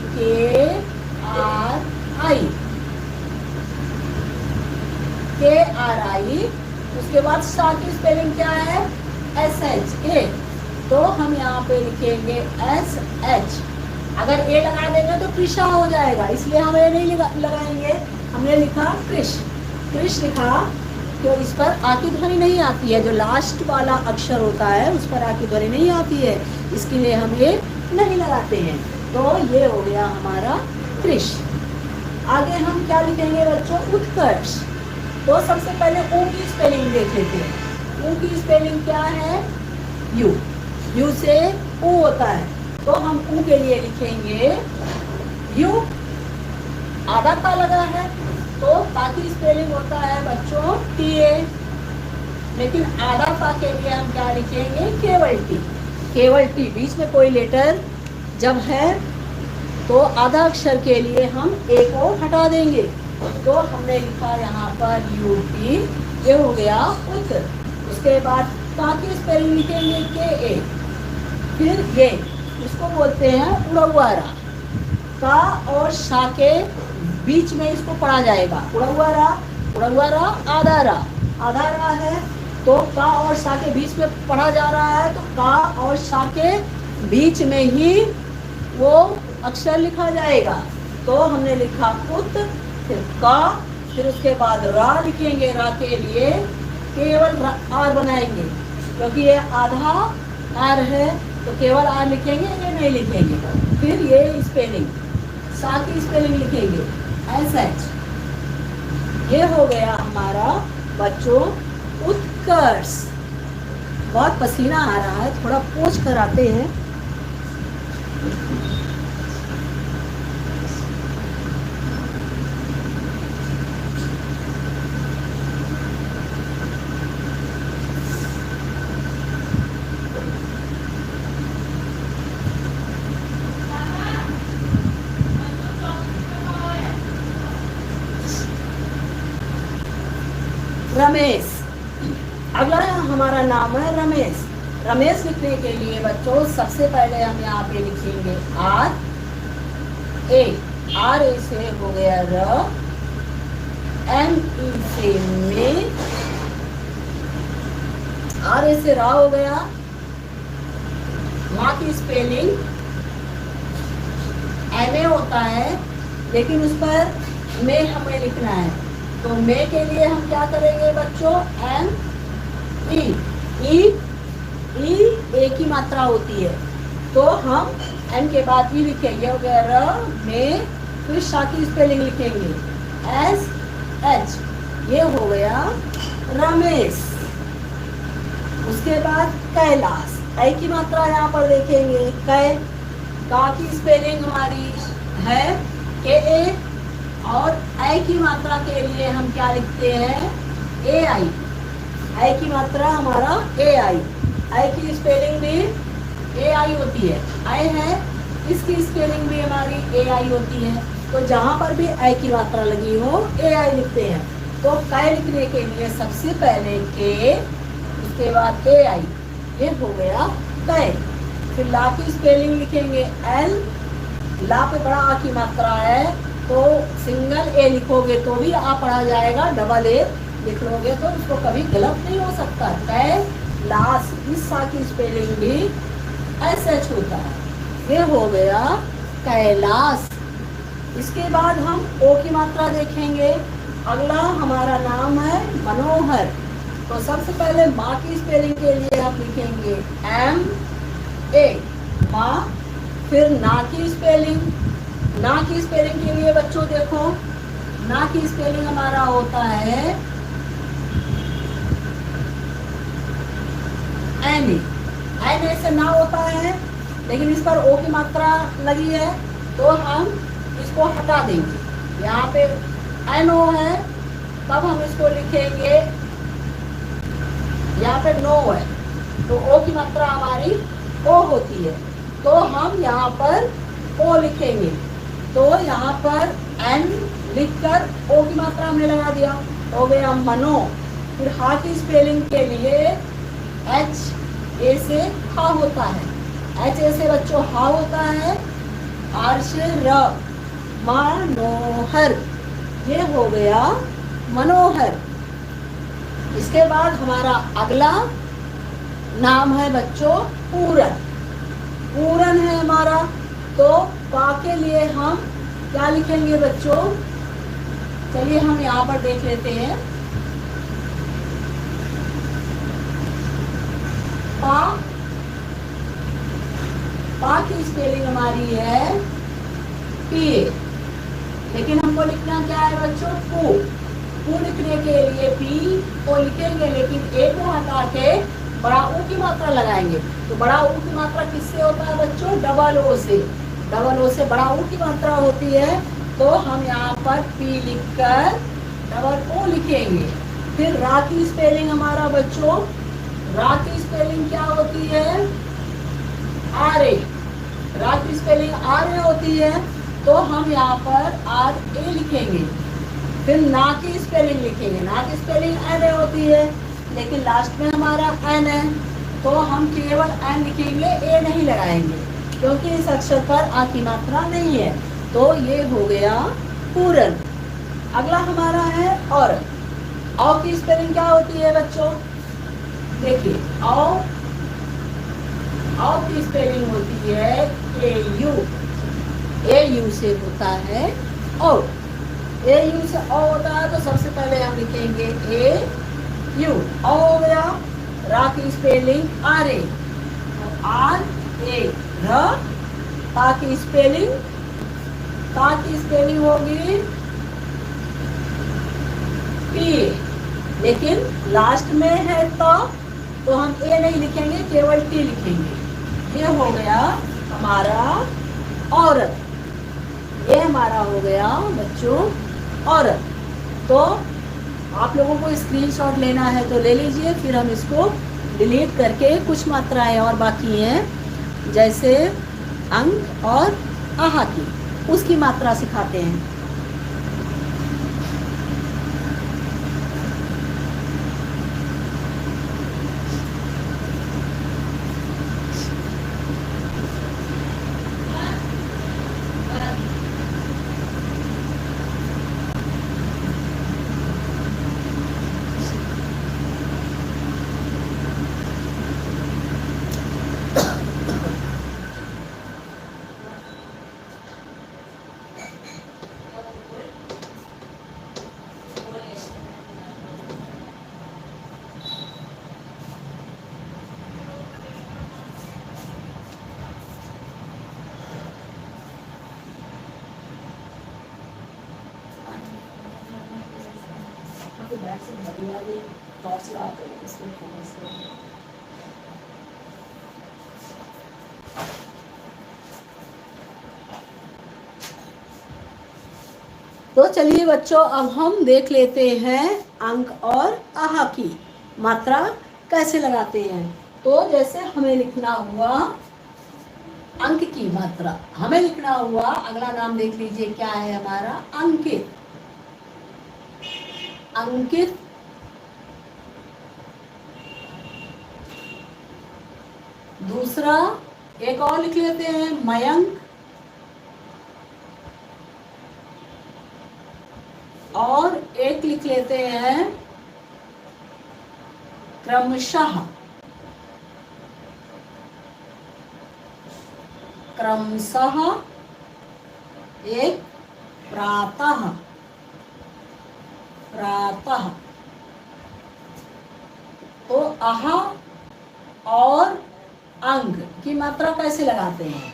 Speaker 1: KRI। उसके बाद सा की स्पेलिंग क्या है? SHA। तो हम यहाँ पे लिखेंगे SH। अगर ए लगा देंगे तो कृषा हो जाएगा, इसलिए हम ए नहीं लगाएंगे। हमने लिखा कृष। कृष लिखा, तो इस पर आ की ध्वनि नहीं आती है। जो लास्ट वाला अक्षर होता है उस पर आ की ध्वनि नहीं आती है, इसके लिए हम ये नहीं लगाते हैं। तो ये हो गया हमारा कृष। आगे हम क्या लिखेंगे बच्चों? उत्कर्ष। तो सबसे पहले ऊ की स्पेलिंग देख लेते हैं। ऊ की स्पेलिंग क्या है? यू। यू से ऊ होता है, तो हम ऊ के लिए लिखेंगे यू। आधा का लगा है, तो ता की स्पेलिंग होता है बच्चों TA, लेकिन आधा पा के लिए हम क्या लिखेंगे? केवल टी। केवल टी, बीच में कोई लेटर जब है तो आधा अक्षर के लिए हम ए को हटा देंगे। तो हमने लिखा यहाँ पर UT, ये हो गया उत्तर। उसके बाद का की स्पेलिंग लिखेंगे KA। फिर ये इसको बोलते हैं उड़ौआरा। का और शा के बीच में इसको पढ़ा जाएगा। उड़ौआरा, उड़ौआरा, आधारा। आधारा है तो का और शा के बीच में पढ़ा जा रहा है, तो का और शा के बीच में ही वो अक्षर लिखा जाएगा। तो हमने लिखा उत, फिर का, फिर उसके बाद रा लिखेंगे। रा के लिए केवल आर बनाएंगे, क्योंकि ये आधा आर है तो केवल आर लिखेंगे, ये नहीं लिखेंगे। फिर ये स्पेलिंग, सा की स्पेलिंग लिखेंगे SH। ये हो गया हमारा बच्चों उत्कर्ष। बहुत पसीना आ रहा है, थोड़ा पोंछ कर आते हैं। रमेश। अगला हमारा नाम है रमेश। रमेश लिखने के लिए बच्चों सबसे पहले हम यहाँ पे लिखेंगे RA। RA से हो गया र, ME से में, RA से रा हो गया। माँ की स्पेलिंग MA होता है, लेकिन उस पर में हमें लिखना है। तो मे के लिए हम क्या करेंगे बच्चों? ME। ई ए की मात्रा होती है, तो हम एम के बाद ई लिखेंगे। हो गया र, में, फिर शा की स्पेलिंग लिखेंगे SH। ये हो गया रमेश। उसके बाद कैलाश। ऐ की मात्रा यहाँ पर देखेंगे कै। का की स्पेलिंग हमारी है KA, और ऐ की मात्रा के लिए हम क्या लिखते हैं? AI। ऐ की मात्रा हमारा AI। ऐ की स्पेलिंग भी AI होती है। ऐ है, इसकी स्पेलिंग भी हमारी AI होती है। तो जहाँ पर भी ऐ की मात्रा लगी हो AI लिखते हैं। तो कै लिखने के लिए सबसे पहले K, उसके बाद AI। ये हो गया कै। फिर ला की स्पेलिंग लिखेंगे L। ला पे बड़ा आ की मात्रा है, तो सिंगल ए लिखोगे तो भी आ पढ़ा जाएगा, डबल ए लिख लोगे तो उसको कभी गलत नहीं हो सकता। कैलाश, इस सा की स्पेलिंग भी SH होता है। ये हो गया कैलाश। इसके बाद हम ओ की मात्रा देखेंगे। अगला हमारा नाम है मनोहर। तो सबसे पहले माँ की स्पेलिंग के लिए आप लिखेंगे MA माँ। फिर ना की स्पेलिंग, ना की स्पेलिंग के लिए बच्चों देखो, ना की स्पेलिंग हमारा होता है NA। NA से ना होता है, लेकिन इस पर ओ की मात्रा लगी है तो हम इसको हटा देंगे। यहाँ पे NO है, तब हम इसको लिखेंगे, यहाँ पे नो है तो ओ की मात्रा हमारी ओ होती है, तो हम यहाँ पर ओ लिखेंगे। तो यहाँ पर N लिखकर ओ की मात्रा हमने लगा दिया, हो गया मनो। फिर हा की स्पेलिंग के लिए HA से हा होता है, HA से बच्चों हा होता है, आर से र, मनोहर, ये हो गया मनोहर। इसके बाद हमारा अगला नाम है बच्चों पूरन। पूरन है हमारा, तो पा के लिए हम क्या लिखेंगे बच्चों, चलिए हम यहाँ पर देख लेते हैं। पा, पा की स्पेलिंग हमारी है पी, लेकिन हमको लिखना क्या है बच्चों, पू। पू लिखने के लिए पी को लिखेंगे, लेकिन ए को हटा के बड़ा ऊ की मात्रा लगाएंगे। तो बड़ा ऊ की मात्रा किससे होता है बच्चों, डबल ओ से। डबल ओ से बड़ा ऊ की मात्रा होती है, तो हम यहाँ पर पी लिखकर डबल ओ लिखेंगे। फिर रा की स्पेलिंग हमारा बच्चों, रा की स्पेलिंग क्या होती है, आर ए। रा की स्पेलिंग आर ए होती है, तो हम यहाँ पर आर ए लिखेंगे। फिर ना की स्पेलिंग लिखेंगे, ना की स्पेलिंग एन ए होती है, लेकिन लास्ट में हमारा एन है, तो हम केवल एन लिखेंगे, ए नहीं लगाएंगे, क्योंकि इस अक्षर पर आ की मात्रा नहीं है। तो ये हो गया पूरन। अगला हमारा है और। औ की स्पेलिंग क्या होती है बच्चों, देखिए औ, औ की स्पेलिंग होती है AU। AU से होता है औ। AU से औ होता है, तो सबसे पहले हम लिखेंगे AU, औ हो गया। रा की स्पेलिंग RA, RA र। ता की स्पेलिंग, ता की स्पेलिंग होगी P, लेकिन लास्ट में है तो हम ए नहीं लिखेंगे, केवल टी लिखेंगे। ये हो गया हमारा औरत, ये हमारा हो गया बच्चों औरत। तो आप लोगों को स्क्रीनशॉट लेना है तो ले लीजिए, फिर हम इसको डिलीट करके कुछ मात्राएं और बाकी हैं, जैसे अंक और आहा की, उसकी मात्रा सिखाते हैं। तो चलिए बच्चों, अब हम देख लेते हैं अंक और आहा की मात्रा कैसे लगाते हैं। तो जैसे हमें लिखना हुआ अंक की मात्रा, हमें लिखना हुआ, अगला नाम देख लीजिए क्या है हमारा, अंकित। अंकित, दूसरा एक और लिख लेते हैं मयंक, और एक लिख लेते हैं क्रमशः। क्रमशः, एक प्रातः, प्रातः। तो आहा और अंक की मात्रा कैसे लगाते हैं?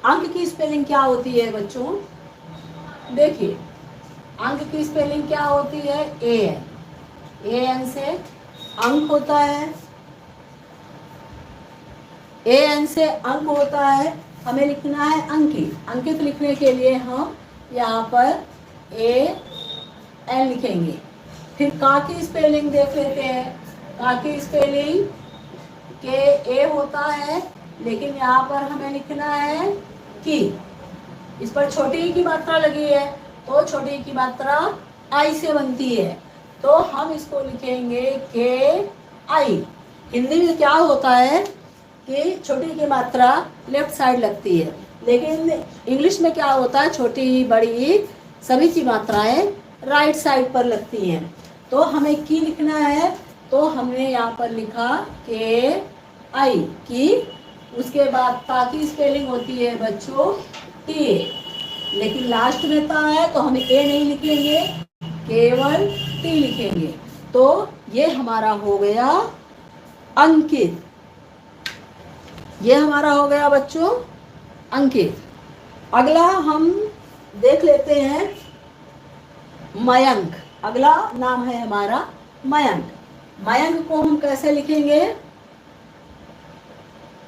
Speaker 1: अंक की स्पेलिंग क्या होती है बच्चों? देखिए, अंक की स्पेलिंग क्या होती है? ए एन। ए एन से अंक होता है, ए एन से अंक होता है। हमें लिखना है अंकित। अंकित लिखने के लिए हम यहाँ पर ए एन लिखेंगे। फिर का की स्पेलिंग देख लेते हैं। का की स्पेलिंग के ए होता है, लेकिन यहाँ पर हमें लिखना है की। इस पर छोटी ई की मात्रा लगी है, तो छोटी ई की मात्रा आई से बनती है, तो हम इसको लिखेंगे के आई। हिंदी में क्या होता है कि छोटी की मात्रा लेफ्ट साइड लगती है, लेकिन इंग्लिश में क्या होता है, छोटी बड़ी सभी की मात्राएं राइट साइड पर लगती हैं। तो हमें की लिखना है, तो हमने यहाँ पर लिखा के आई की। उसके बाद ता की स्पेलिंग होती है बच्चों टी, लेकिन लास्ट में ता है तो हम ए नहीं लिखेंगे, केवल टी लिखेंगे। तो ये हमारा हो गया अंकित। ये हमारा हो गया बच्चों अंकित। अगला हम देख लेते हैं मयंक। अगला नाम है हमारा मयंक। मयंक को हम कैसे लिखेंगे?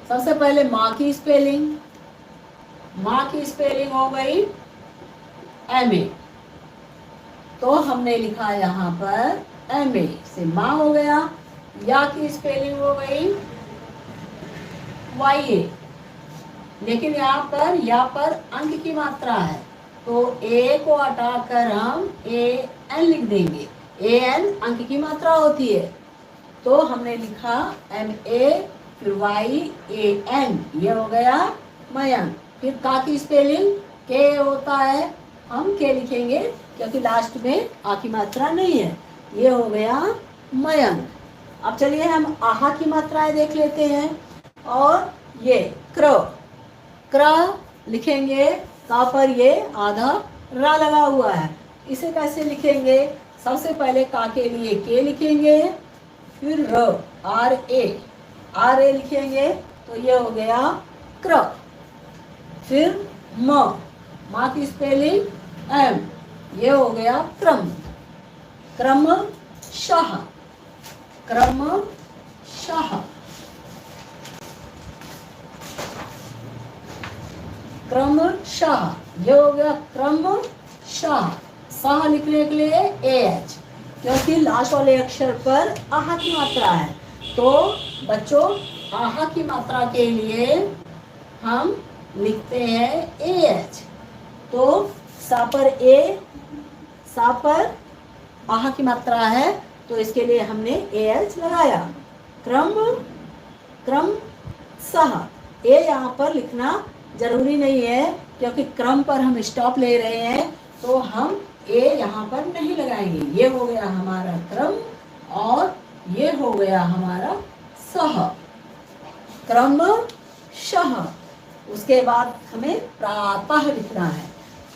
Speaker 1: सबसे पहले माँ की स्पेलिंग। माँ की स्पेलिंग हो गई एम ए, तो हमने लिखा यहाँ पर एम ए से माँ हो गया। या की स्पेलिंग हो गई वाई ए, लेकिन यहाँ पर अंक की मात्रा है, तो ए को हटाकर हम ए एन लिख देंगे। ए एन अंक की मात्रा होती है, तो हमने लिखा एम ए फिर वाई ए एन, ये हो गया मयंक। फिर का की स्पेलिंग के होता है, हम के लिखेंगे क्योंकि लास्ट में आ की मात्रा नहीं है। ये हो गया मयंक। अब चलिए हम आहा की मात्राएं देख लेते हैं। और ये क्र, क्र लिखेंगे, का पर ये आधा रा लगा हुआ है, इसे कैसे लिखेंगे? सबसे पहले का के लिए के लिखेंगे, फिर र आर ए लिखेंगे, तो ये हो गया क्र। फिर माँ की स्पेलिंग एम, ये हो गया क्रम। क्रम शाह, क्रम शाह। क्रम शाह, ये हो गया क्रम शाह। शाह लिखने के लिए ए एच, क्योंकि लास्ट वाले अक्षर पर आहा की मात्रा है। तो बच्चों आहा की मात्रा के लिए हम लिखते हैं ए एच। तो सा पर आहा की मात्रा है, तो इसके लिए हमने ए एच लगाया। क्रम सह, ए यहाँ पर लिखना जरूरी नहीं है, क्योंकि क्रम पर हम स्टॉप ले रहे हैं, तो हम ए यहाँ पर नहीं लगाएंगे। ये हो गया हमारा क्रम और ये हो गया हमारा सह, क्रम शह। उसके बाद हमें प्रातः लिखना है,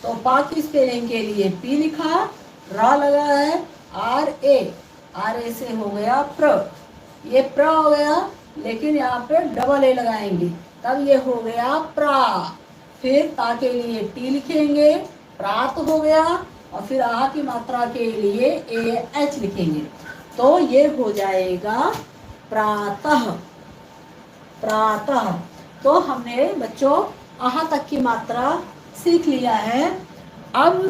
Speaker 1: तो पा की स्पेलिंग के लिए पी लिखा, रा लगा है, आर ए से हो गया प्र, ये प्र हो गया, लेकिन यहाँ पे डबल ए लगाएंगे, तब ये हो गया प्रा। फिर ता के लिए टी लिखेंगे, प्रात हो गया, और फिर आहा की मात्रा के लिए ए एच लिखेंगे, तो ये हो जाएगा प्रातः। प्रातः। तो हमने बच्चों आहा तक की मात्रा सीख लिया है। अब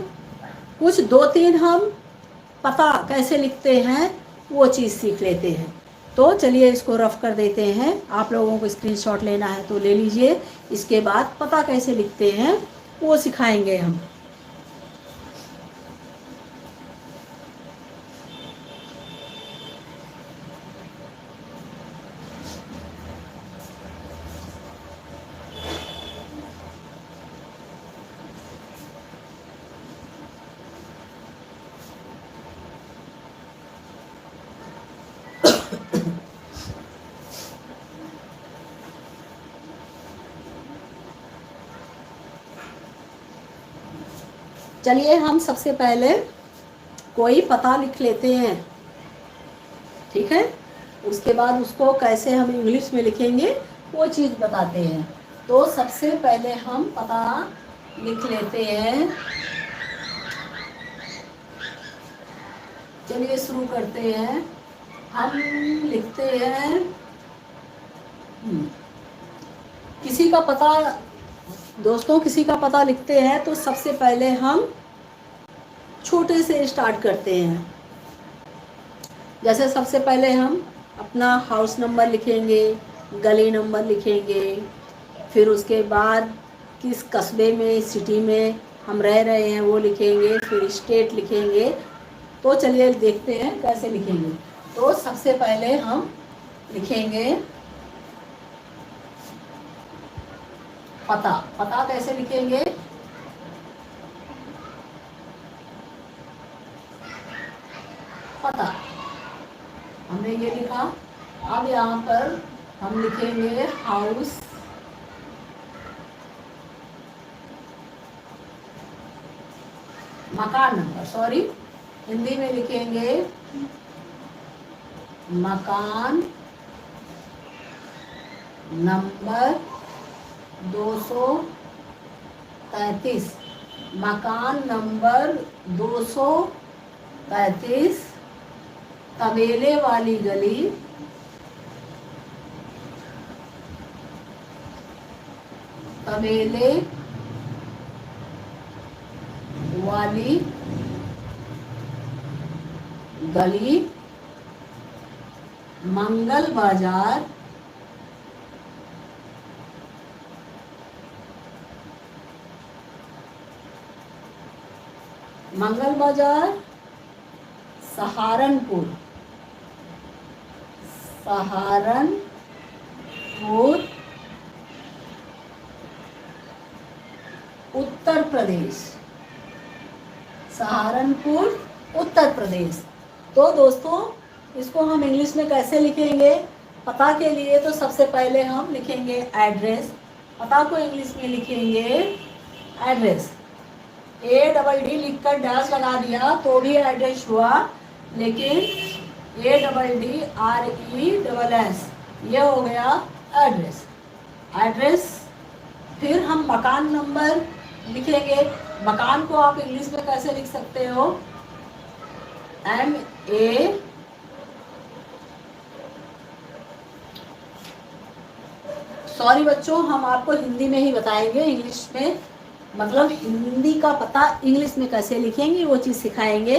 Speaker 1: कुछ 2-3 हम पता कैसे लिखते हैं वो चीज़ सीख लेते हैं। तो चलिए इसको रफ कर देते हैं। आप लोगों को स्क्रीनशॉट लेना है तो ले लीजिए। इसके बाद पता कैसे लिखते हैं वो सिखाएंगे हम। चलिए हम सबसे पहले कोई पता लिख लेते हैं, ठीक है। उसके बाद उसको कैसे हम इंग्लिश में लिखेंगे वो चीज़ बताते हैं। तो सबसे पहले हम पता लिख लेते हैं। चलिए शुरू करते हैं। हम लिखते हैं किसी का पता, दोस्तों किसी का पता लिखते हैं तो सबसे पहले हम छोटे से स्टार्ट करते हैं। जैसे सबसे पहले हम अपना हाउस नंबर लिखेंगे, गली नंबर लिखेंगे, फिर उसके बाद किस कस्बे में, सिटी में हम रह रहे हैं वो लिखेंगे, फिर स्टेट लिखेंगे। तो चलिए देखते हैं कैसे लिखेंगे। तो सबसे पहले हम लिखेंगे पता। पता कैसे लिखेंगे? पता हमने ये लिखा। अब यहाँ पर हम लिखेंगे हाउस, मकान नंबर, सॉरी हिंदी में लिखेंगे मकान नंबर 233। मकान नंबर 233, तबेले वाली गली, तबेले वाली गली, मंगल बाजार, मंगल बाजार, सहारनपुर, सहारनपुर उत्तर प्रदेश, सहारनपुर उत्तर प्रदेश। तो दोस्तों इसको हम इंग्लिश में कैसे लिखेंगे? पता के लिए तो सबसे पहले हम लिखेंगे एड्रेस। पता को इंग्लिश में लिखेंगे एड्रेस। ADD लिखकर डैश लगा दिया तो भी एड्रेस हुआ, लेकिन ADDRESS ये हो गया एड्रेस। एड्रेस। फिर हम मकान नंबर लिखेंगे। मकान को आप इंग्लिश में कैसे लिख सकते हो? MA, सॉरी बच्चों हम आपको हिंदी में ही बताएंगे, इंग्लिश में मतलब हिंदी का पता इंग्लिश में कैसे लिखेंगे वो चीज़ सिखाएंगे।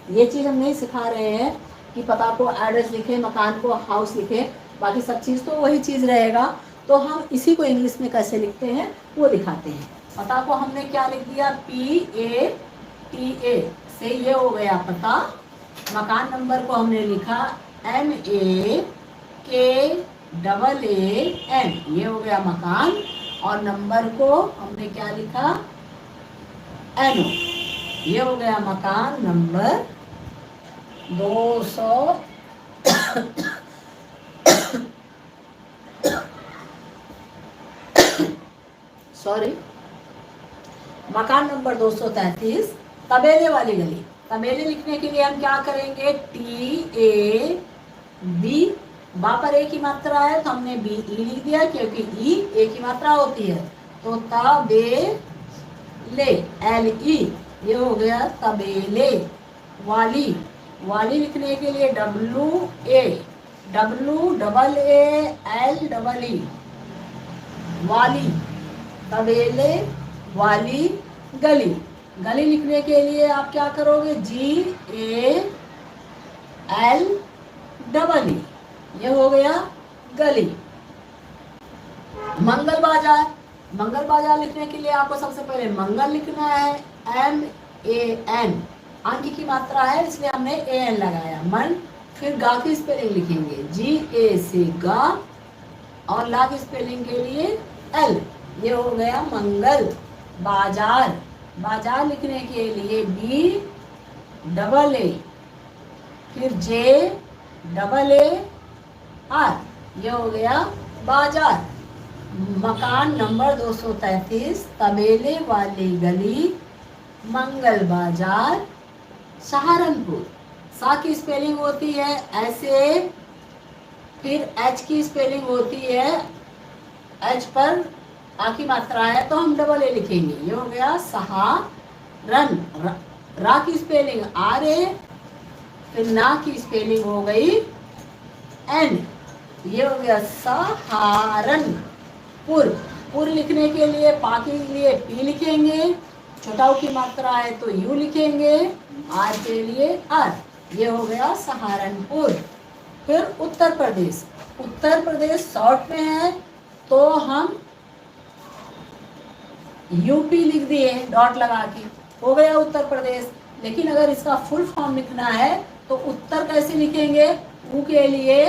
Speaker 1: ये चीज़ हम नहीं सिखा रहे हैं कि पता को एड्रेस लिखें, मकान को हाउस लिखें, बाकी सब चीज़ तो वही चीज़ रहेगा। तो हम इसी को इंग्लिश में कैसे लिखते हैं वो दिखाते हैं। पता को हमने क्या लिख दिया? PATA से ये हो गया पता। मकान नंबर को हमने लिखा MAKAAN, ये हो गया मकान। और नंबर को हमने क्या लिखा? NO, ये हो गया मकान नंबर 200 सॉरी मकान नंबर 233, तबेले वाली गली। तबेले लिखने के लिए हम क्या करेंगे? TAB, बा पर ए की मात्रा है तो हमने BE लिख दिया क्योंकि ई ए की मात्रा होती है। तो तबेले LE, ये हो गया तबेले वाली। वाली लिखने के लिए WALLE, वाली, तबेले वाली गली। गली लिखने के लिए आप क्या करोगे? GALLE, ये हो गया गली। मंगल बाजार। मंगल बाजार लिखने के लिए आपको सबसे पहले मंगल लिखना है, MAN, अंक की मात्रा है इसलिए हमने AN लगाया, मन। फिर गा की स्पेलिंग लिखेंगे GA से गा, और ला की स्पेलिंग के लिए L, ये हो गया मंगल बाजार। बाजार लिखने के लिए BAA, फिर JAAR, ये हो गया बाजार। मकान नंबर 233, तबेले वाली गली, मंगल बाजार, सहारनपुर। सा की स्पेलिंग होती है ऐसे, फिर H की स्पेलिंग होती है एच पर आ की मात्रा है तो हम डबल ए लिखेंगे। ये हो गया सहारन। रा की स्पेलिंग आर ए, फिर ना की स्पेलिंग हो गई एन। ये हो गया सहारनपुर। पुर लिखने के लिए पा के लिए पी लिखेंगे, छोटा की मात्रा है तो यू लिखेंगे, आर के लिए आर। ये हो गया सहारनपुर। फिर उत्तर प्रदेश। उत्तर प्रदेश शॉर्ट में है तो हम यूपी लिख दिए डॉट लगा के, हो गया उत्तर प्रदेश। लेकिन अगर इसका फुल फॉर्म लिखना है तो उत्तर कैसे लिखेंगे? ऊ के लिए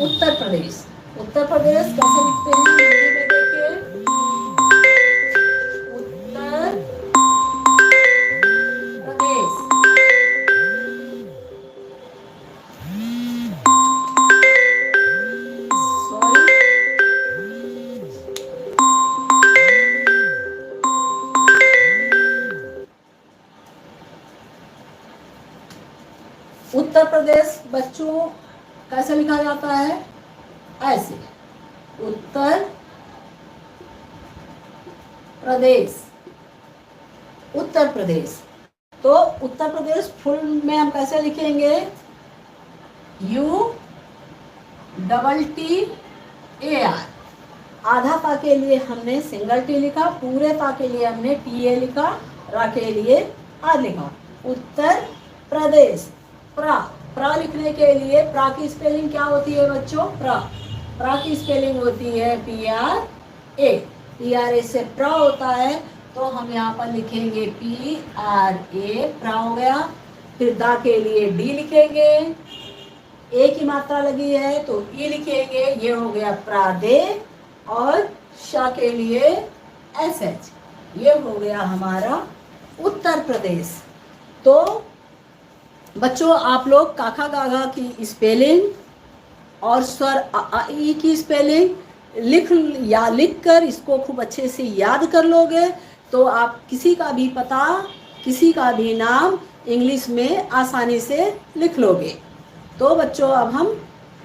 Speaker 1: उत्तर प्रदेश। उत्तर प्रदेश कैसे लिखते हैं हिंदी में देखिए, उत्तर प्रदेश। उत्तर प्रदेश बच्चों कैसे लिखा जाता है? ऐसे, उत्तर प्रदेश, उत्तर प्रदेश। तो उत्तर प्रदेश फुल में हम कैसे लिखेंगे? U double T A R. आधा पा के लिए हमने सिंगल टी लिखा, पूरे पा के लिए हमने टी ए लिखा, रा के लिए आर लिखा। उत्तर प्रदेश। प्रा, प्रा लिखने के लिए प्रा की स्पेलिंग क्या होती है बच्चों? प्रा। प्रा की स्पेलिंग होती है P R A. P R A से प्रा होता है तो हम यहाँ पर लिखेंगे पी आर ए, प्रा हो गया। फिर दा के लिए डी लिखेंगे, ए की मात्रा लगी है तो ई लिखेंगे, ये हो गया प्रादे। और शा के लिए एस एच, ये हो गया हमारा उत्तर प्रदेश। तो बच्चों आप लोग काका गागा की स्पेलिंग और स्वर अ ई की स्पेलिंग लिख कर इसको खूब अच्छे से याद कर लोगे तो आप किसी का भी पता, किसी का भी नाम इंग्लिश में आसानी से लिख लोगे। तो बच्चों अब हम,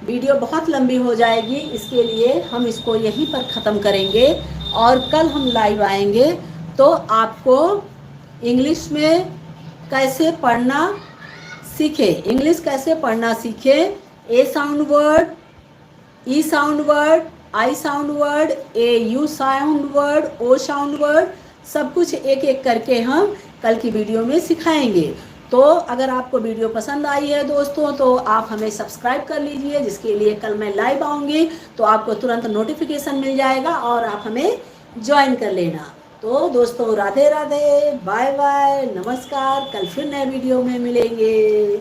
Speaker 1: वीडियो बहुत लंबी हो जाएगी, इसके लिए हम इसको यहीं पर ख़त्म करेंगे और कल हम लाइव आएंगे तो आपको इंग्लिश में कैसे पढ़ना सीखे, इंग्लिश कैसे पढ़ना सीखे। A sound word, E sound word, I sound word, A U sound word, O sound word, सब कुछ एक एक करके हम कल की वीडियो में सिखाएंगे। तो अगर आपको वीडियो पसंद आई है दोस्तों तो आप हमें सब्सक्राइब कर लीजिए, जिसके लिए कल मैं लाइव आऊँगी तो आपको तुरंत नोटिफिकेशन मिल जाएगा और आप हमें ज्वाइन कर लेना। तो दोस्तों राधे राधे, बाय बाय, नमस्कार, कल फिर नए वीडियो में मिलेंगे।